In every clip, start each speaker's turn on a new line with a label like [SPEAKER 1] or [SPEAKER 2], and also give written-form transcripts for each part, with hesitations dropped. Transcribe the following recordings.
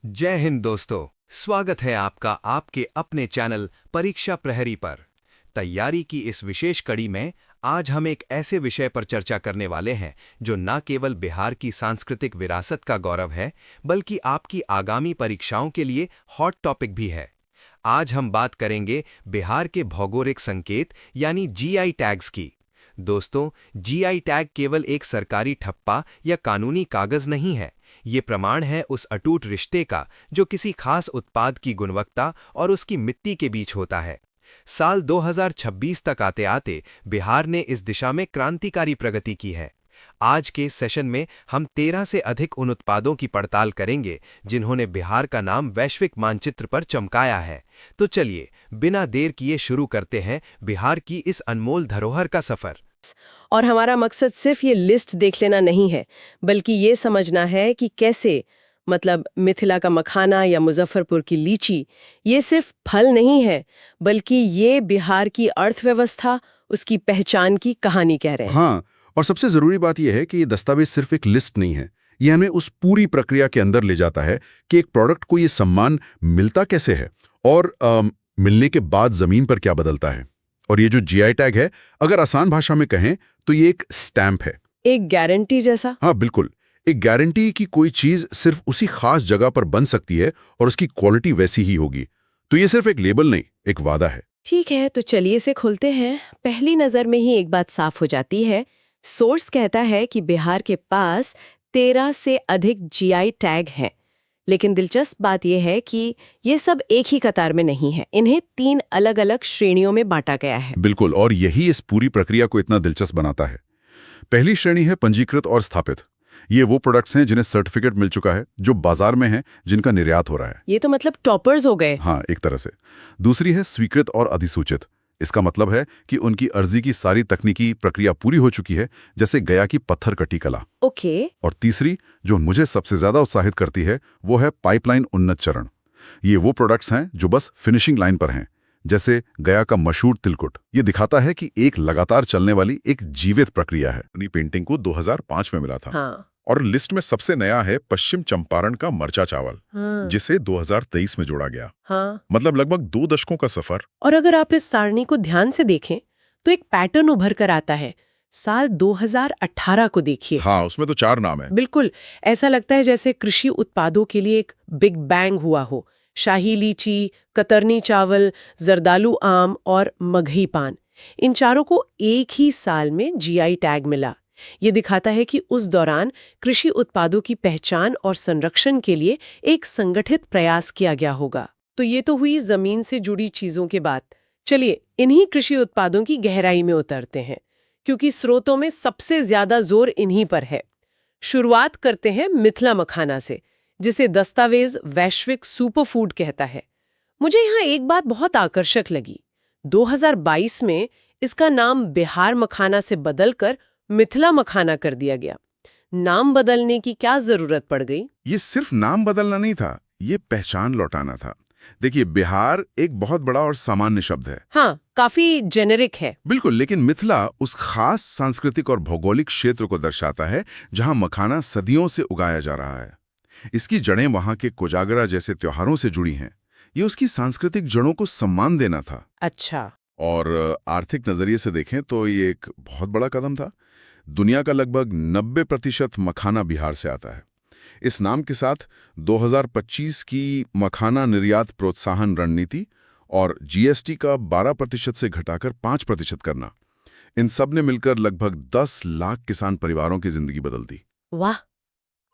[SPEAKER 1] जय हिंद दोस्तों, स्वागत है आपका आपके अपने चैनल परीक्षा प्रहरी पर। तैयारी की इस विशेष कड़ी में आज हम एक ऐसे विषय पर चर्चा करने वाले हैं जो न केवल बिहार की सांस्कृतिक विरासत का गौरव है, बल्कि आपकी आगामी परीक्षाओं के लिए हॉट टॉपिक भी है। आज हम बात करेंगे बिहार के भौगोलिक संकेत यानी जीआई टैग्स की। दोस्तों, जीआई टैग केवल एक सरकारी ठप्पा या कानूनी कागज नहीं है। ये प्रमाण है उस अटूट रिश्ते का जो किसी खास उत्पाद की गुणवत्ता और उसकी मिट्टी के बीच होता है। साल 2026 तक आते आते बिहार ने इस दिशा में क्रांतिकारी प्रगति की है। आज के इस सेशन में हम 13 से अधिक उन उत्पादों की पड़ताल करेंगे जिन्होंने बिहार का नाम वैश्विक मानचित्र पर चमकाया है। तो चलिए, बिना देर किए शुरू करते हैं बिहार की इस अनमोल धरोहर का सफर।
[SPEAKER 2] और हमारा मकसद सिर्फ ये लिस्ट देख लेना नहीं है, बल्कि ये समझना है कि कैसे मिथिला का मखाना या मुजफ्फरपुर की लीची ये सिर्फ फल नहीं है, बल्कि ये बिहार की अर्थव्यवस्था, उसकी पहचान की कहानी कह रहे हैं।
[SPEAKER 3] हाँ, और सबसे जरूरी बात यह है कि ये दस्तावेज सिर्फ एक लिस्ट नहीं है। ये हमें उस पूरी प्रक्रिया के अंदर ले जाता है कि एक प्रोडक्ट को ये सम्मान मिलता कैसे है और मिलने के बाद जमीन पर क्या बदलता है। और ये जो जीआई टैग है, अगर आसान भाषा में कहें तो ये एक स्टैंप है, एक
[SPEAKER 2] गारंटी जैसा।
[SPEAKER 3] हाँ बिल्कुल, एक गारंटी कि कोई चीज सिर्फ उसी खास जगह पर बन सकती है और उसकी क्वालिटी वैसी ही होगी। तो ये सिर्फ एक लेबल नहीं, एक वादा है।
[SPEAKER 2] ठीक है, तो चलिए इसे खोलते हैं। पहली नजर में ही एक बात साफ हो जाती है। सोर्स कहता है कि बिहार के पास 13 से अधिक जीआई टैग हैं। लेकिन दिलचस्प बात यह है कि ये सब एक ही कतार में नहीं है, इन्हें 3 अलग-अलग श्रेणियों में बांटा गया है।
[SPEAKER 3] बिल्कुल, और यही इस पूरी प्रक्रिया को इतना दिलचस्प बनाता है। पहली श्रेणी है पंजीकृत और स्थापित। ये वो प्रोडक्ट्स हैं जिन्हें सर्टिफिकेट मिल चुका है, जो बाजार में हैं, जिनका निर्यात हो रहा है।
[SPEAKER 2] ये तो टॉपर्स हो गए।
[SPEAKER 3] हाँ, एक तरह से। दूसरी है स्वीकृत और अधिसूचित। इसका मतलब है कि उनकी अर्जी की सारी तकनीकी प्रक्रिया पूरी हो चुकी है, जैसे गया की पत्थर कटी कला।
[SPEAKER 2] ओके।
[SPEAKER 3] और तीसरी, जो मुझे सबसे ज्यादा उत्साहित करती है, वो है पाइपलाइन उन्नत चरण। ये वो प्रोडक्ट्स हैं जो बस फिनिशिंग लाइन पर हैं, जैसे गया का मशहूर तिलकुट। ये दिखाता है कि एक लगातार चलने वाली एक जीवित प्रक्रिया है। अपनी पेंटिंग को 2005 में मिला था।
[SPEAKER 2] हाँ।
[SPEAKER 4] और लिस्ट में सबसे नया है पश्चिम चंपारण का मरचा चावल,
[SPEAKER 2] हाँ।
[SPEAKER 4] जिसे 2023 में जोड़ा गया।
[SPEAKER 2] हाँ।
[SPEAKER 4] लगभग 2 दशकों का सफर।
[SPEAKER 2] और अगर आप इस सारणी को ध्यान से देखें तो एक पैटर्न उभर कर आता है। साल 2018 को देखिए।
[SPEAKER 4] हाँ, उसमें तो 4 नाम है।
[SPEAKER 2] बिल्कुल, ऐसा लगता है जैसे कृषि उत्पादों के लिए एक बिग बैंग हुआ हो। शाही लीची, कतरनी चावल, जर्दालू आम और मगही पान, इन चारों को एक ही साल में जीआई टैग मिला। ये दिखाता है कि उस दौरान कृषि उत्पादों की पहचान और संरक्षण के लिए एक संगठित प्रयास किया गया होगा। तो ये तो हुई जमीन से जुड़ी चीजों की बात। चलिए इन्हीं कृषि उत्पादों की गहराई में उतरते हैं, क्योंकि स्रोतों में सबसे ज्यादा जोर इन्हीं पर है। शुरुआत करते हैं मिथिला मखाना से, जिसे दस्तावेज वैश्विक सुपरफूड कहता है। मुझे यहाँ एक बात बहुत आकर्षक लगी। 2022 में इसका नाम बिहार मखाना से बदलकर मिथिला मखाना कर दिया गया। नाम बदलने की क्या जरूरत पड़ गई?
[SPEAKER 4] ये सिर्फ नाम बदलना नहीं था, ये पहचान लौटाना था। देखिए, बिहार एक बहुत बड़ा और सामान्य शब्द है।
[SPEAKER 2] हाँ, काफी जेनेरिक है।
[SPEAKER 4] बिल्कुल, लेकिन मिथिला उस खास सांस्कृतिक और भौगोलिक क्षेत्र को दर्शाता है जहां मखाना सदियों से उगाया जा रहा है। इसकी जड़ें वहां के कोजागरा जैसे त्योहारों से जुड़ी हैं। ये उसकी सांस्कृतिक जड़ों को सम्मान देना था।
[SPEAKER 2] अच्छा।
[SPEAKER 4] और आर्थिक नजरिए से देखें तो ये एक बहुत बड़ा कदम था। दुनिया का लगभग 90% मखाना बिहार से आता है। इस नाम के साथ 2025 की मखाना निर्यात प्रोत्साहन रणनीति और जीएसटी का 12% से घटाकर 5% करना, इन सब ने मिलकर लगभग 10 लाख किसान परिवारों की जिंदगी बदल दी।
[SPEAKER 2] वाह।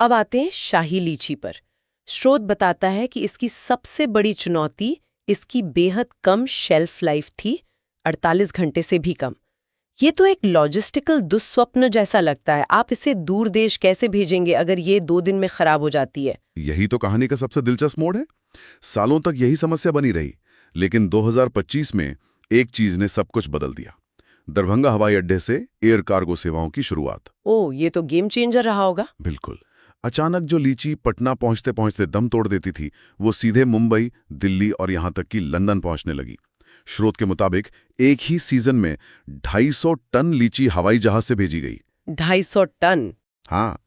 [SPEAKER 2] अब आते हैं शाही लीची पर। स्रोत बताता है कि इसकी सबसे बड़ी चुनौती इसकी बेहद कम शेल्फ लाइफ थी, 48 घंटे से भी कम। ये तो एक लॉजिस्टिकल दुस्वप्न जैसा लगता है। आप इसे दूर देश कैसे भेजेंगे अगर ये 2 दिन में खराब हो जाती है?
[SPEAKER 4] यही तो कहानी का सबसे दिलचस्प मोड़ है। सालों तक यही समस्या बनी रही, लेकिन 2025 में एक चीज ने सब कुछ बदल दिया। दरभंगा हवाई अड्डे से एयर कार्गो सेवाओं की शुरुआत।
[SPEAKER 2] ओह, ये तो गेम चेंजर रहा होगा।
[SPEAKER 4] बिल्कुल। अचानक जो लीची पटना पहुंचते पहुंचते दम तोड़ देती थी, वो सीधे मुंबई, दिल्ली और यहां तक कि लंदन पहुंचने लगी। स्रोत के मुताबिक एक ही सीजन में 250 टन लीची हवाई जहाज से भेजी गई।
[SPEAKER 2] 250 टन?
[SPEAKER 4] हाँ,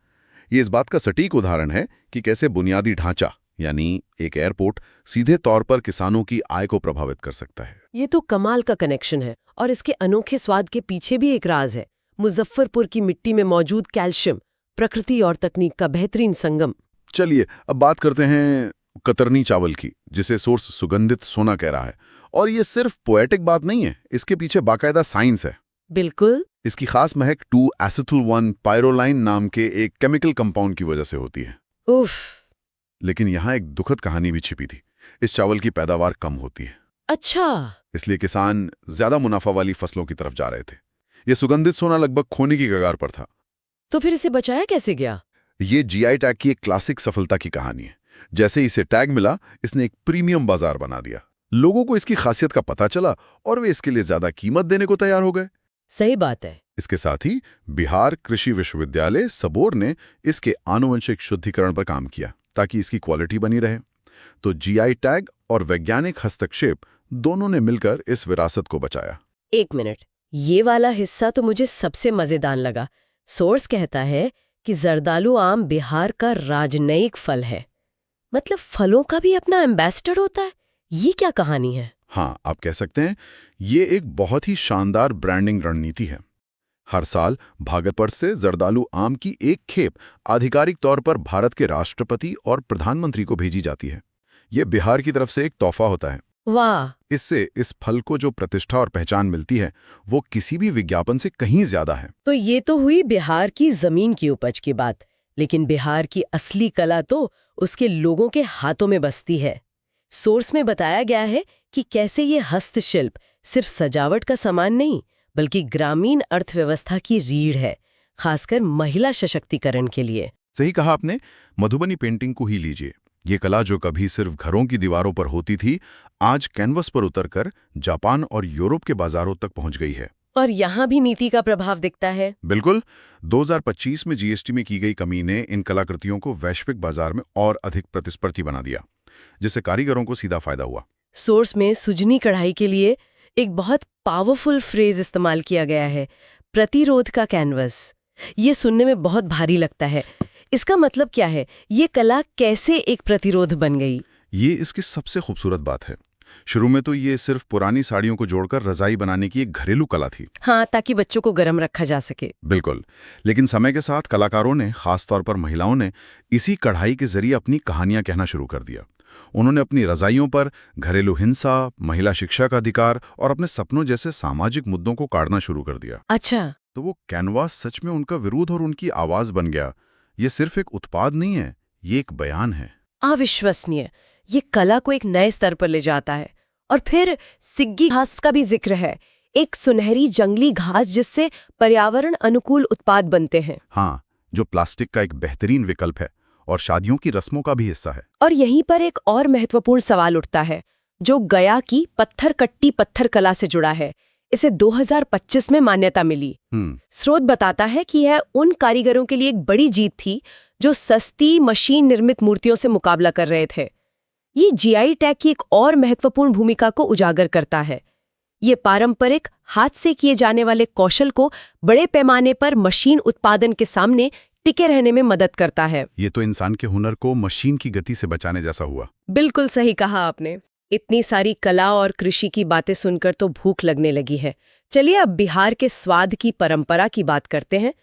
[SPEAKER 4] ये इस बात का सटीक उदाहरण है कि कैसे बुनियादी ढांचा, यानी एक एयरपोर्ट सीधे तौर पर किसानों की आय को प्रभावित कर सकता है।
[SPEAKER 2] ये तो कमाल का कनेक्शन है और इसके अनोखे स्वाद के पीछे भी एक राज है। मुजफ्फरपुर की मिट्टी में मौजूद कैल्शियम, प्रकृति और तकनीक का बेहतरीन संगम।
[SPEAKER 4] चलिए अब बात करते हैं कतरनी चावल की, जिसे सोर्स सुगंधित सोना कह रहा है। और ये सिर्फ पोएटिक बात नहीं है, इसके पीछे बाकायदा साइंस है।
[SPEAKER 2] बिल्कुल।
[SPEAKER 4] इसकी खास महक 2-एसिटिल-1 पायरोलाइन नाम के एक केमिकल कंपाउंड की वजह से होती है।
[SPEAKER 2] उफ।
[SPEAKER 4] लेकिन यहाँ एक दुखद कहानी भी छिपी थी। इस चावल की पैदावार कम होती है।
[SPEAKER 2] अच्छा।
[SPEAKER 4] इसलिए किसान ज्यादा मुनाफा वाली फसलों की तरफ जा रहे थे। ये सुगंधित सोना लगभग खोने की कगार पर था।
[SPEAKER 2] तो फिर इसे बचाया कैसे गया?
[SPEAKER 4] ये जीआई टैग की एक क्लासिक सफलता की कहानी है। जैसे इसे टैग मिला, इसने एक प्रीमियम बाजार बना दिया। लोगों को इसकी खासियत का पता चला और वे इसके लिए ज्यादा कीमत देने को तैयार हो गए।
[SPEAKER 2] सही बात है।
[SPEAKER 4] इसके साथ ही बिहार कृषि विश्वविद्यालय सबोर ने इसके आनुवंशिक शुद्धिकरण पर काम किया ताकि इसकी क्वालिटी बनी रहे। तो जीआई टैग और वैज्ञानिक हस्तक्षेप दोनों ने मिलकर इस विरासत को बचाया।
[SPEAKER 2] एक मिनट, ये वाला हिस्सा तो मुझे सबसे मजेदार लगा। सोर्स कहता है कि जर्दालू आम बिहार का राजनयिक फल है। मतलब फलों का भी अपना एम्बेसडर होता है। ये क्या कहानी है?
[SPEAKER 4] हाँ, आप कह सकते हैं ये एक बहुत ही शानदार ब्रांडिंग रणनीति है। हर साल भागलपुर से जर्दालू आम की एक खेप आधिकारिक तौर पर भारत के राष्ट्रपति और प्रधानमंत्री को भेजी जाती है। ये बिहार की तरफ से एक तोहफा होता है।
[SPEAKER 2] वाह।
[SPEAKER 4] इससे इस फल को जो प्रतिष्ठा और पहचान मिलती है वो किसी भी विज्ञापन से कहीं ज्यादा है।
[SPEAKER 2] तो ये तो हुई बिहार की जमीन की उपज की बात, लेकिन बिहार की असली कला तो उसके लोगों के हाथों में बसती है। सोर्स में बताया गया है कि कैसे ये हस्तशिल्प सिर्फ सजावट का सामान नहीं, बल्कि ग्रामीण अर्थव्यवस्था की रीढ़ है, खासकर महिला सशक्तिकरण के लिए।
[SPEAKER 4] सही कहा आपने। मधुबनी पेंटिंग को ही लीजिए। ये कला जो कभी सिर्फ घरों की दीवारों पर होती थी, आज कैनवस पर उतरकर जापान और यूरोप के बाजारों तक पहुंच गई है।
[SPEAKER 2] और यहाँ भी नीति का प्रभाव दिखता है।
[SPEAKER 4] बिल्कुल। 2025 में जीएसटी में की गई कमी ने इन कलाकृतियों को वैश्विक बाजार में और अधिक प्रतिस्पर्धी बना दिया, जिससे कारीगरों को सीधा फायदा हुआ।
[SPEAKER 2] सोर्स में सुजनी कढ़ाई के लिए एक बहुत पावरफुल फ्रेज इस्तेमाल किया गया है, प्रतिरोध का कैनवस। ये सुनने में बहुत भारी लगता है। इसका मतलब क्या है? ये कला कैसे एक प्रतिरोध बन गई?
[SPEAKER 4] ये इसकी सबसे खूबसूरत बात है। शुरू में तो ये सिर्फ पुरानी साड़ियों को जोड़कर रजाई बनाने की एक घरेलू कला थी।
[SPEAKER 2] हाँ, ताकि बच्चों को गर्म रखा जा सके।
[SPEAKER 4] बिल्कुल। लेकिन समय के साथ कलाकारों ने, खासतौर पर महिलाओं ने, इसी कढ़ाई के जरिए अपनी कहानियां कहना शुरू कर दिया। उन्होंने अपनी रजाइयों पर घरेलू हिंसा, महिला शिक्षा का अधिकार और अपने सपनों जैसे सामाजिक मुद्दों को काटना शुरू कर दिया।
[SPEAKER 2] अच्छा।
[SPEAKER 4] तो वो कैनवास सच में उनका विरोध और उनकी आवाज बन गया। ये सिर्फ एक उत्पाद नहीं है, ये एक बयान है।
[SPEAKER 2] अविश्वसनीय। ये कला को एक नए स्तर पर ले जाता है। और फिर सिग्गी घास का भी जिक्र है, एक सुनहरी जंगली घास जिससे पर्यावरण अनुकूल उत्पाद बनते हैं।
[SPEAKER 4] हाँ, जो प्लास्टिक का एक बेहतरीन विकल्प है और शादियों की रस्मों का भी हिस्सा है।
[SPEAKER 2] और यहीं पर एक और महत्वपूर्ण सवाल उठता है, जो गया की पत्थर कट्टी पत्थर कला से जुड़ा है। इसे 2025 में मान्यता मिली। स्रोत बताता है कि यह उन कारीगरों के लिए एक बड़ी जीत थी जो सस्ती मशीन निर्मित मूर्तियों से मुकाबला कर रहे थे। ये जीआई टैग की एक और महत्वपूर्ण भूमिका को उजागर करता है। ये पारंपरिक हाथ से किए जाने वाले कौशल को बड़े पैमाने पर मशीन उत्पादन के सामने टिके रहने में मदद करता है।
[SPEAKER 4] ये तो इंसान के हुनर को मशीन की गति से बचाने जैसा हुआ।
[SPEAKER 2] बिल्कुल सही कहा आपने। इतनी सारी कला और कृषि की बातें सुनकर तो भूख लगने लगी है। चलिए अब बिहार के स्वाद की परंपरा की बात करते हैं।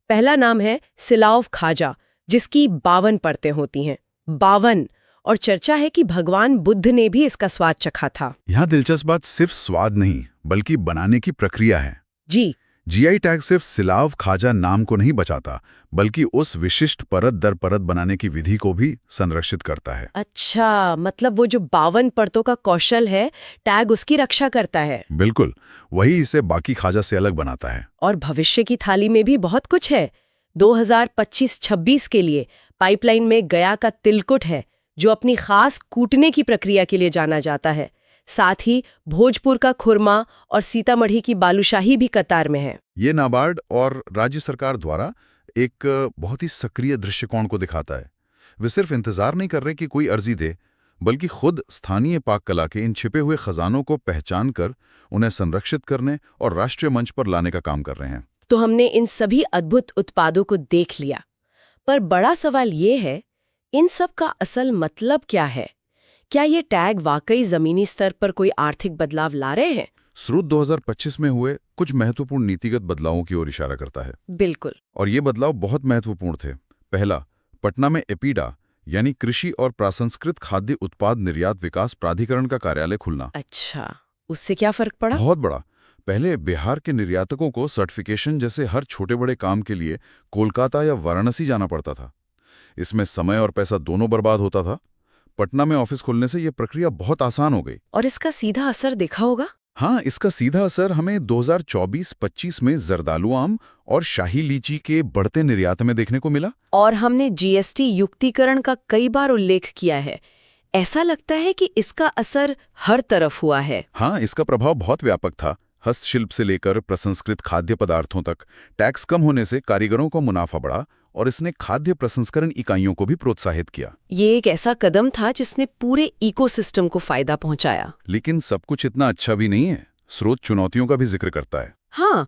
[SPEAKER 2] पहला नाम है सिलाव खाजा, जिसकी 52 परतें होती हैं। 52। और चर्चा है कि भगवान बुद्ध ने भी इसका स्वाद चखा था।
[SPEAKER 4] यहाँ दिलचस्प बात सिर्फ स्वाद नहीं, बल्कि बनाने की प्रक्रिया है।
[SPEAKER 2] जी।
[SPEAKER 4] जीआई टैग सिर्फ सिलाव खाजा नाम को नहीं बचाता, बल्कि उस विशिष्ट परत दर परत बनाने की विधि को भी संरक्षित करता है।
[SPEAKER 2] अच्छा, मतलब वो जो 52 परतों का कौशल है, टैग उसकी रक्षा करता है।
[SPEAKER 4] बिल्कुल, वही इसे बाकी खाजा से अलग बनाता है।
[SPEAKER 2] और भविष्य की थाली में भी बहुत कुछ है। 2025-26 के लिए पाइपलाइन में गया का तिलकुट है, जो अपनी खास कूटने की प्रक्रिया के लिए जाना जाता है। साथ ही भोजपुर का खुरमा और सीतामढ़ी की बालूशाही भी कतार में है।
[SPEAKER 4] ये नाबार्ड और राज्य सरकार द्वारा एक बहुत ही सक्रिय दृष्टिकोण को दिखाता है। वे सिर्फ इंतजार नहीं कर रहे कि कोई अर्जी दे, बल्कि खुद स्थानीय पाक कला के इन छिपे हुए खजानों को पहचान कर उन्हें संरक्षित करने और राष्ट्रीय मंच पर लाने का काम कर रहे हैं।
[SPEAKER 2] तो हमने इन सभी अद्भुत उत्पादों को देख लिया, पर बड़ा सवाल ये है इन सब का असल मतलब क्या है? क्या ये टैग वाकई जमीनी स्तर पर कोई आर्थिक बदलाव ला रहे हैं?
[SPEAKER 4] स्रोत 2025 में हुए कुछ महत्वपूर्ण नीतिगत बदलावों की ओर इशारा करता है
[SPEAKER 2] बिल्कुल।
[SPEAKER 4] और ये बदलाव बहुत महत्वपूर्ण थे। पहला, पटना में एपीडा यानी कृषि और प्रसंस्कृत खाद्य उत्पाद निर्यात विकास प्राधिकरण का कार्यालय खुलना।
[SPEAKER 2] अच्छा, उससे क्या फर्क पड़ा?
[SPEAKER 4] बहुत बड़ा। पहले बिहार के निर्यातकों को सर्टिफिकेशन जैसे हर छोटे बड़े काम के लिए कोलकाता या वाराणसी जाना पड़ता था। इसमें समय और पैसा दोनों बर्बाद होता था। पटना में ऑफिस खोलने से यह प्रक्रिया बहुत आसान हो गई।
[SPEAKER 2] और इसका सीधा असर देखा होगा?
[SPEAKER 4] हाँ, इसका सीधा असर हमें 2024-25 में जर्दालू आम और शाही लीची के बढ़ते निर्यात में देखने को मिला।
[SPEAKER 2] और हमने जीएसटी युक्तिकरण का कई बार उल्लेख किया है। ऐसा लगता है कि इसका असर हर तरफ हुआ है।
[SPEAKER 4] हाँ, इसका प्रभाव बहुत व्यापक था। हस्तशिल्प से लेकर प्रसंस्कृत खाद्य पदार्थों तक टैक्स कम होने से कारीगरों को मुनाफा बढ़ा और इसने खाद्य प्रसंस्करण इकाइयों को भी प्रोत्साहित किया।
[SPEAKER 2] ये एक ऐसा कदम था जिसने पूरे इकोसिस्टम को फायदा पहुंचाया।
[SPEAKER 4] लेकिन सब कुछ इतना अच्छा भी नहीं है। स्रोत चुनौतियों का भी जिक्र करता है।
[SPEAKER 2] हाँ,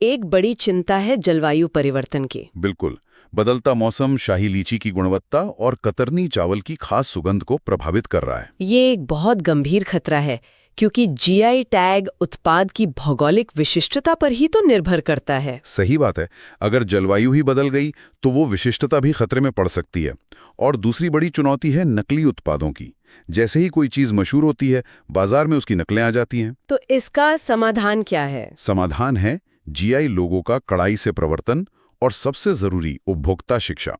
[SPEAKER 2] एक बड़ी चिंता है जलवायु परिवर्तन की।
[SPEAKER 4] बिल्कुल। बदलता मौसम शाही लीची की गुणवत्ता और कतरनी चावल की खास सुगंध को प्रभावित कर रहा है।
[SPEAKER 2] ये एक बहुत गंभीर खतरा है, क्योंकि जीआई टैग उत्पाद की भौगोलिक विशिष्टता पर ही तो निर्भर करता है।
[SPEAKER 4] सही बात है। अगर जलवायु ही बदल गई तो वो विशिष्टता भी खतरे में पड़ सकती है। और दूसरी बड़ी चुनौती है नकली उत्पादों की। जैसे ही कोई चीज मशहूर होती है, बाजार में उसकी नकलें आ जाती हैं।
[SPEAKER 2] तो इसका समाधान क्या है?
[SPEAKER 4] समाधान है जीआई लोगों का कड़ाई से प्रवर्तन और सबसे जरूरी उपभोक्ता शिक्षा।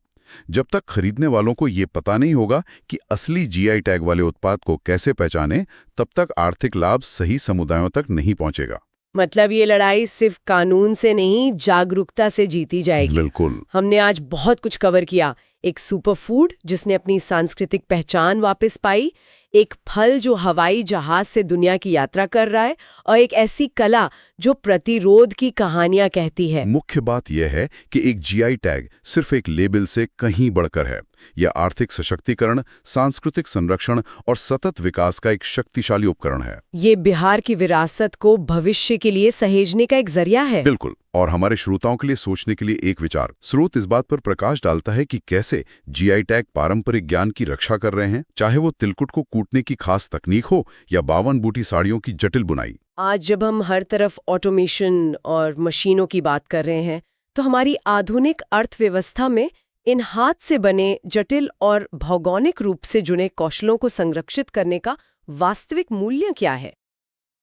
[SPEAKER 4] जब तक खरीदने वालों को ये पता नहीं होगा कि असली जीआई टैग वाले उत्पाद को कैसे पहचानें, तब तक आर्थिक लाभ सही समुदायों तक नहीं पहुंचेगा।
[SPEAKER 2] मतलब ये लड़ाई सिर्फ कानून से नहीं, जागरूकता से जीती जाएगी।
[SPEAKER 4] बिल्कुल।
[SPEAKER 2] हमने आज बहुत कुछ कवर किया। एक सुपरफूड जिसने अपनी सांस्कृतिक पहचान वापस पाई, एक फल जो हवाई जहाज से दुनिया की यात्रा कर रहा है, और एक ऐसी कला जो प्रतिरोध की कहानियां कहती है।
[SPEAKER 4] मुख्य बात यह है कि एक जीआई टैग सिर्फ एक लेबल से कहीं बढ़कर है। यह आर्थिक सशक्तिकरण, सांस्कृतिक संरक्षण और सतत विकास का एक शक्तिशाली उपकरण है।
[SPEAKER 2] ये बिहार की विरासत को भविष्य के लिए सहेजने का एक जरिया है।
[SPEAKER 4] बिल्कुल। और हमारे श्रोताओं के लिए सोचने के लिए एक विचार। स्रोत इस बात पर प्रकाश डालता है कि कैसे जीआई टैग पारंपरिक ज्ञान की रक्षा कर रहे हैं, चाहे वो तिलकुट को कूटने की खास तकनीक हो या 52 बूटी साड़ियों की जटिल बुनाई।
[SPEAKER 2] आज जब हम हर तरफ ऑटोमेशन और मशीनों की बात कर रहे हैं, तो हमारी आधुनिक अर्थव्यवस्था में इन हाथ से बने जटिल और भौगोलिक रूप से जुड़े कौशलों को संरक्षित करने का वास्तविक मूल्य क्या है?